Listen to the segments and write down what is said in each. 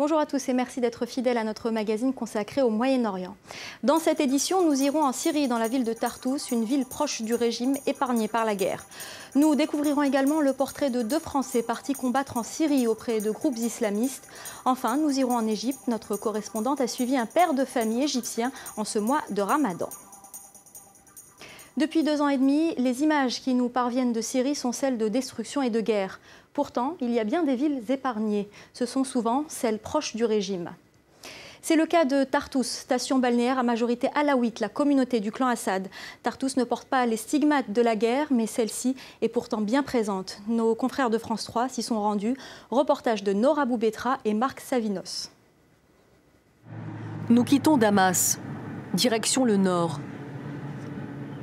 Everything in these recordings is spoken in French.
Bonjour à tous et merci d'être fidèles à notre magazine consacré au Moyen-Orient. Dans cette édition, nous irons en Syrie, dans la ville de Tartous, une ville proche du régime épargnée par la guerre. Nous découvrirons également le portrait de 2 Français partis combattre en Syrie auprès de groupes islamistes. Enfin, nous irons en Égypte. Notre correspondante a suivi un père de famille égyptien en ce mois de Ramadan. Depuis 2 ans et demi, les images qui nous parviennent de Syrie sont celles de destruction et de guerre. Pourtant, il y a bien des villes épargnées. Ce sont souvent celles proches du régime. C'est le cas de Tartous, station balnéaire à majorité alaouite, la communauté du clan Assad. Tartous ne porte pas les stigmates de la guerre, mais celle-ci est pourtant bien présente. Nos confrères de France 3 s'y sont rendus. Reportage de Nora Boubetra et Marc Savinos. Nous quittons Damas, direction le nord.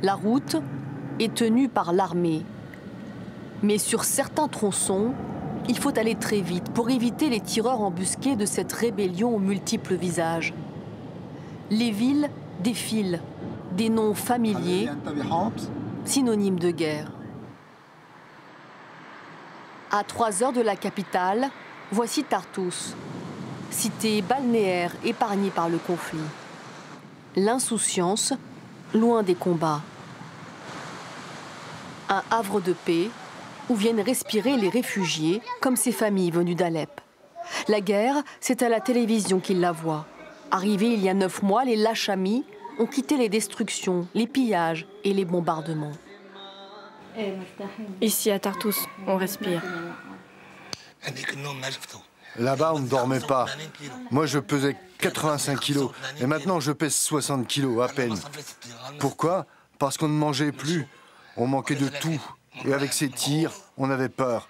La route est tenue par l'armée. Mais sur certains tronçons, il faut aller très vite pour éviter les tireurs embusqués de cette rébellion aux multiples visages. Les villes défilent, des noms familiers, synonymes de guerre. À 3 heures de la capitale, voici Tartous, cité balnéaire épargnée par le conflit. L'insouciance, loin des combats. Un havre de paix où viennent respirer les réfugiés, comme ces familles venues d'Alep. La guerre, c'est à la télévision qu'ils la voient. Arrivés il y a 9 mois, les Lachami ont quitté les destructions, les pillages et les bombardements. Ici à Tartous, on respire. Là-bas, on ne dormait pas. Moi, je pesais 85 kilos et maintenant, je pèse 60 kilos à peine. Pourquoi? Parce qu'on ne mangeait plus. On manquait de tout. Et avec ces tirs, on avait peur.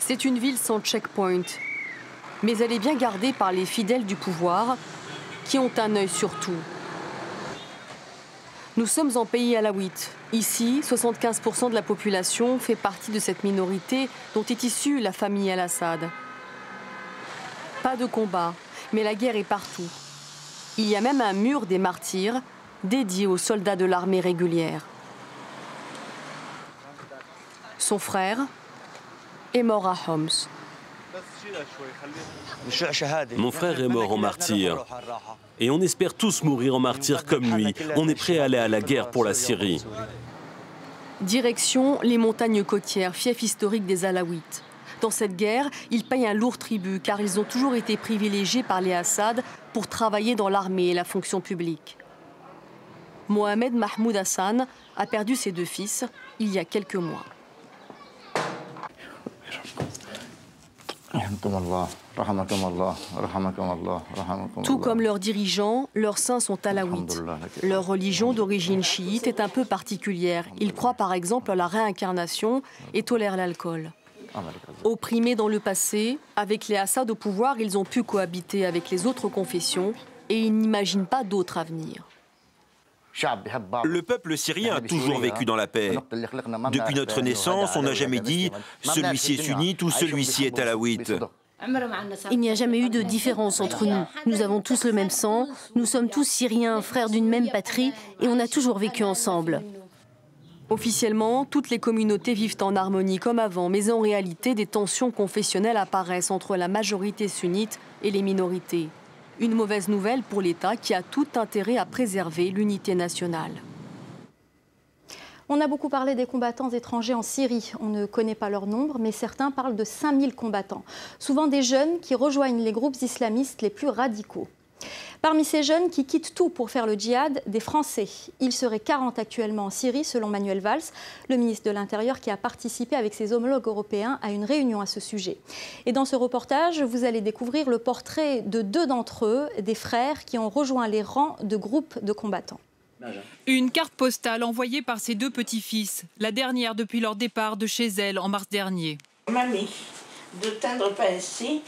C'est une ville sans checkpoint. Mais elle est bien gardée par les fidèles du pouvoir qui ont un œil sur tout. Nous sommes en pays alaouite. Ici, 75% de la population fait partie de cette minorité dont est issue la famille Al-Assad. Pas de combat, mais la guerre est partout. Il y a même un mur des martyrs dédié aux soldats de l'armée régulière. Son frère est mort à Homs. Mon frère est mort en martyr. Et on espère tous mourir en martyr comme lui. On est prêt à aller à la guerre pour la Syrie. Direction les montagnes côtières, fief historique des Alaouites. Dans cette guerre, ils payent un lourd tribut car ils ont toujours été privilégiés par les Assad pour travailler dans l'armée et la fonction publique. Mohamed Mahmoud Hassan a perdu ses 2 fils il y a quelques mois. Tout comme leurs dirigeants, leurs saints sont alaouites. Leur religion d'origine chiite est un peu particulière. Ils croient par exemple à la réincarnation et tolèrent l'alcool. Opprimés dans le passé, avec les Assad au pouvoir, ils ont pu cohabiter avec les autres confessions et ils n'imaginent pas d'autre avenir. Le peuple syrien a toujours vécu dans la paix. Depuis notre naissance, on n'a jamais dit « celui-ci est sunnite » ou « celui-ci est alaouite ». Il n'y a jamais eu de différence entre nous. Nous avons tous le même sang, nous sommes tous syriens, frères d'une même patrie, et on a toujours vécu ensemble. Officiellement, toutes les communautés vivent en harmonie comme avant, mais en réalité, des tensions confessionnelles apparaissent entre la majorité sunnite et les minorités. Une mauvaise nouvelle pour l'État qui a tout intérêt à préserver l'unité nationale. On a beaucoup parlé des combattants étrangers en Syrie. On ne connaît pas leur nombre, mais certains parlent de 5000 combattants. Souvent des jeunes qui rejoignent les groupes islamistes les plus radicaux. Parmi ces jeunes qui quittent tout pour faire le djihad, des Français. Ils seraient 40 actuellement en Syrie, selon Manuel Valls, le ministre de l'Intérieur qui a participé avec ses homologues européens à une réunion à ce sujet. Et dans ce reportage, vous allez découvrir le portrait de 2 d'entre eux, des frères qui ont rejoint les rangs de groupes de combattants. Une carte postale envoyée par ses 2 petits-fils, la dernière depuis leur départ de chez elle en mars dernier. Mamie, de tendre pensée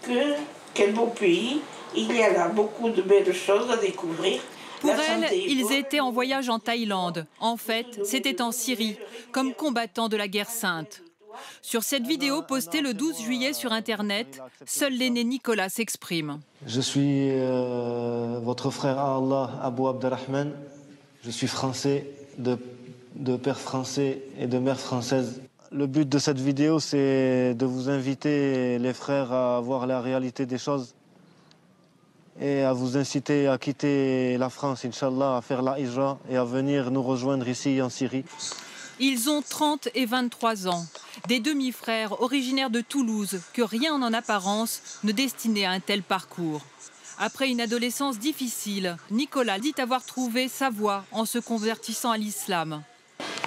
que quel beau pays, il y a là beaucoup de belles choses à découvrir. Pour elle, ils étaient en voyage en Thaïlande. En fait, c'était en Syrie, comme combattants de la guerre sainte. Sur cette vidéo postée le 12 juillet sur Internet, seul l'aîné Nicolas s'exprime. Je suis votre frère à Allah, Abou Abdelrahman. Je suis français, de père français et de mère française. Le but de cette vidéo, c'est de vous inviter, les frères, à voir la réalité des choses et à vous inciter à quitter la France, Inch'Allah, à faire la hijra et à venir nous rejoindre ici en Syrie. Ils ont 30 et 23 ans, des demi-frères originaires de Toulouse que rien en apparence ne destinait à un tel parcours. Après une adolescence difficile, Nicolas dit avoir trouvé sa voie en se convertissant à l'islam.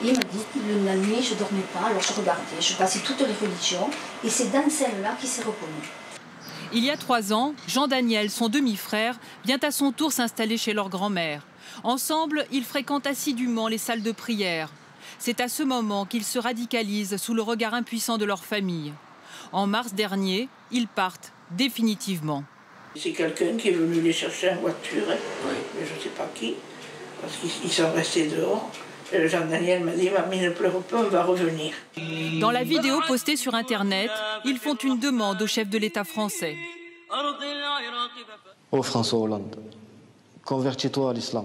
Il m'a dit, la nuit, je ne dormais pas, alors je regardais, je passais toutes les religions, et c'est dans celle-là qu'il s'est reconnu. Il y a 3 ans, Jean-Daniel, son demi-frère, vient à son tour s'installer chez leur grand-mère. Ensemble, ils fréquentent assidûment les salles de prière. C'est à ce moment qu'ils se radicalisent sous le regard impuissant de leur famille. En mars dernier, ils partent définitivement. C'est quelqu'un qui est venu les chercher en voiture, mais je ne sais pas qui, parce qu'ils sont restés dehors. Jean-Daniel m'a dit, mamie, ne pleure pas, on va revenir. Dans la vidéo postée sur Internet, ils font une demande au chef de l'État français. Ô François Hollande, convertis-toi à l'islam.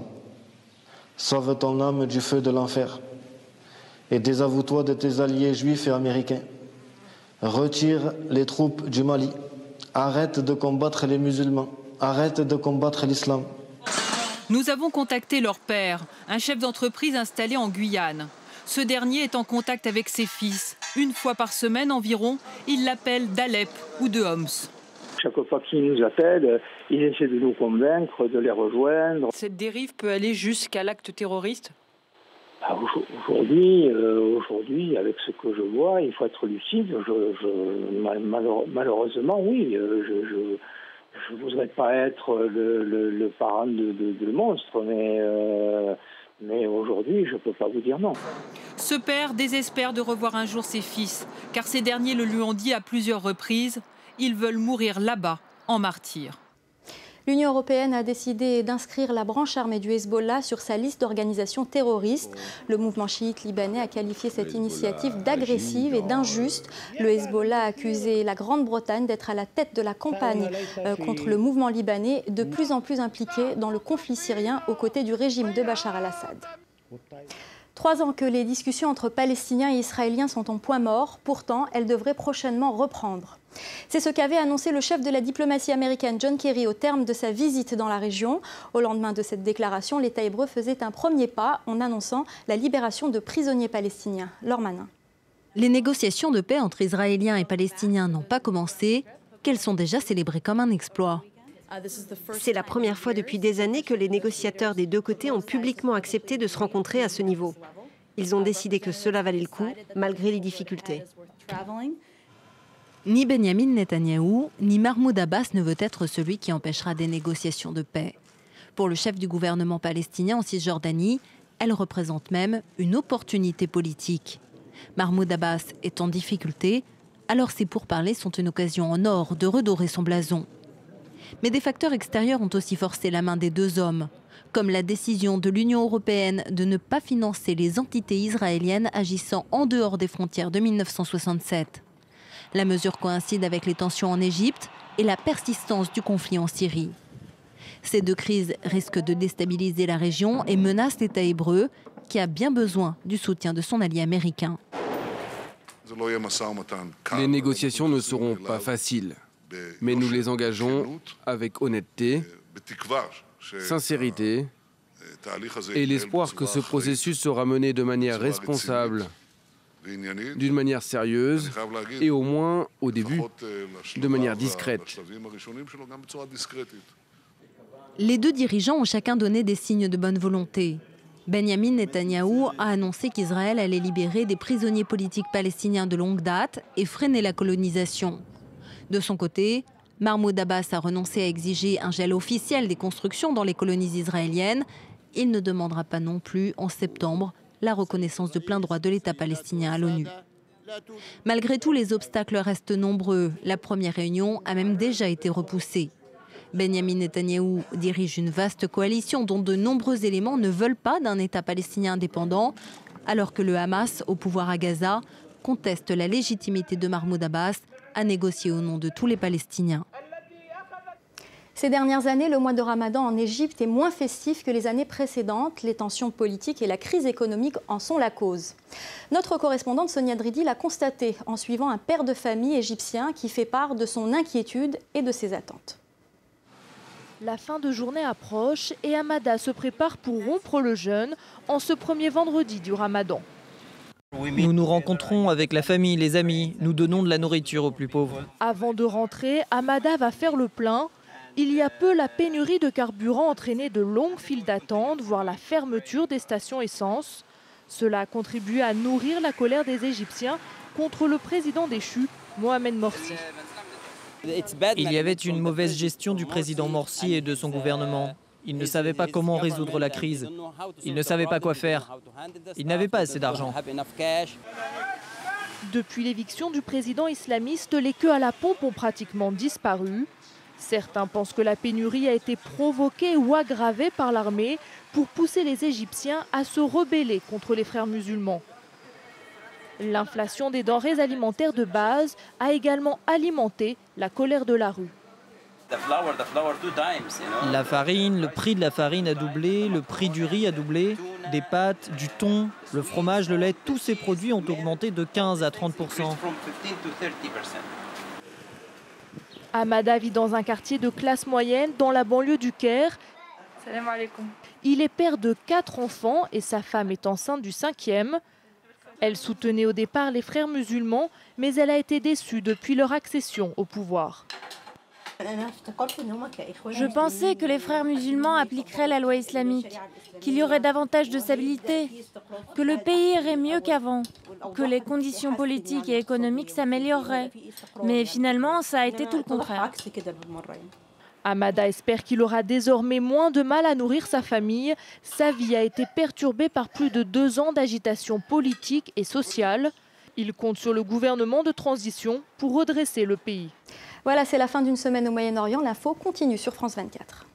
Sauve ton âme du feu de l'enfer. Et désavoue-toi de tes alliés juifs et américains. Retire les troupes du Mali. Arrête de combattre les musulmans. Arrête de combattre l'islam. Nous avons contacté leur père, un chef d'entreprise installé en Guyane. Ce dernier est en contact avec ses fils. Une fois par semaine environ, il l'appelle d'Alep ou de Homs. Chaque fois qu'ils nous appellent, ils essaient de nous convaincre, de les rejoindre. Cette dérive peut aller jusqu'à l'acte terroriste ? Aujourd'hui, avec ce que je vois, il faut être lucide. Malheureusement, oui, je ne voudrais pas être le parent de monstre, mais aujourd'hui, je ne peux pas vous dire non. Ce père désespère de revoir un jour ses fils, car ces derniers le lui ont dit à plusieurs reprises. Ils veulent mourir là-bas, en martyrs. L'Union européenne a décidé d'inscrire la branche armée du Hezbollah sur sa liste d'organisations terroristes. Le mouvement chiite libanais a qualifié cette initiative d'agressive et d'injuste. Le Hezbollah a accusé la Grande-Bretagne d'être à la tête de la campagne contre le mouvement libanais, de plus en plus impliqué dans le conflit syrien aux côtés du régime de Bachar al-Assad. 3 ans que les discussions entre Palestiniens et Israéliens sont en point mort, pourtant elles devraient prochainement reprendre. C'est ce qu'avait annoncé le chef de la diplomatie américaine John Kerry au terme de sa visite dans la région. Au lendemain de cette déclaration, l'État hébreu faisait un premier pas en annonçant la libération de prisonniers palestiniens. Laure Manin. Les négociations de paix entre Israéliens et Palestiniens n'ont pas commencé, qu'elles sont déjà célébrées comme un exploit. C'est la première fois depuis des années que les négociateurs des deux côtés ont publiquement accepté de se rencontrer à ce niveau. Ils ont décidé que cela valait le coup, malgré les difficultés. Ni Benyamin Netanyahou, ni Mahmoud Abbas ne veut être celui qui empêchera des négociations de paix. Pour le chef du gouvernement palestinien en Cisjordanie, elle représente même une opportunité politique. Mahmoud Abbas est en difficulté, alors ces pourparlers sont une occasion en or de redorer son blason. Mais des facteurs extérieurs ont aussi forcé la main des deux hommes, comme la décision de l'Union européenne de ne pas financer les entités israéliennes agissant en dehors des frontières de 1967. La mesure coïncide avec les tensions en Égypte et la persistance du conflit en Syrie. Ces deux crises risquent de déstabiliser la région et menacent l'État hébreu, qui a bien besoin du soutien de son allié américain. Les négociations ne seront pas faciles, mais nous les engageons avec honnêteté, sincérité et l'espoir que ce processus sera mené de manière responsable, d'une manière sérieuse et au moins, au début, de manière discrète. Les deux dirigeants ont chacun donné des signes de bonne volonté. Benyamin Netanyahou a annoncé qu'Israël allait libérer des prisonniers politiques palestiniens de longue date et freiner la colonisation. De son côté, Mahmoud Abbas a renoncé à exiger un gel officiel des constructions dans les colonies israéliennes. Il ne demandera pas non plus, en septembre, la reconnaissance de plein droit de l'État palestinien à l'ONU. Malgré tout, les obstacles restent nombreux. La première réunion a même déjà été repoussée. Benyamin Netanyahou dirige une vaste coalition dont de nombreux éléments ne veulent pas d'un État palestinien indépendant, alors que le Hamas, au pouvoir à Gaza, conteste la légitimité de Mahmoud Abbas à négocier au nom de tous les Palestiniens. Ces dernières années, le mois de Ramadan en Égypte est moins festif que les années précédentes. Les tensions politiques et la crise économique en sont la cause. Notre correspondante Sonia Dridi l'a constaté en suivant un père de famille égyptien qui fait part de son inquiétude et de ses attentes. La fin de journée approche et Amada se prépare pour rompre le jeûne en ce premier vendredi du Ramadan. Nous nous rencontrons avec la famille, les amis, nous donnons de la nourriture aux plus pauvres. Avant de rentrer, Amada va faire le plein. Il y a peu, la pénurie de carburant entraînait de longues files d'attente, voire la fermeture des stations essence. Cela a contribué à nourrir la colère des Égyptiens contre le président déchu, Mohamed Morsi. Il y avait une mauvaise gestion du président Morsi et de son gouvernement. Ils ne savaient pas comment résoudre la crise. Ils ne savaient pas quoi faire. Ils n'avaient pas assez d'argent. Depuis l'éviction du président islamiste, les queues à la pompe ont pratiquement disparu. Certains pensent que la pénurie a été provoquée ou aggravée par l'armée pour pousser les Égyptiens à se rebeller contre les frères musulmans. L'inflation des denrées alimentaires de base a également alimenté la colère de la rue. La farine, le prix de la farine a doublé, le prix du riz a doublé, des pâtes, du thon, le fromage, le lait, tous ces produits ont augmenté de 15 à 30%. Amada vit dans un quartier de classe moyenne dans la banlieue du Caire. Il est père de 4 enfants et sa femme est enceinte du 5e. Elle soutenait au départ les frères musulmans, mais elle a été déçue depuis leur accession au pouvoir. Je pensais que les frères musulmans appliqueraient la loi islamique, qu'il y aurait davantage de stabilité, que le pays irait mieux qu'avant, que les conditions politiques et économiques s'amélioreraient. Mais finalement, ça a été tout le contraire. Amada espère qu'il aura désormais moins de mal à nourrir sa famille. Sa vie a été perturbée par plus de 2 ans d'agitation politique et sociale. Il compte sur le gouvernement de transition pour redresser le pays. Voilà, c'est la fin d'une semaine au Moyen-Orient. L'info continue sur France 24.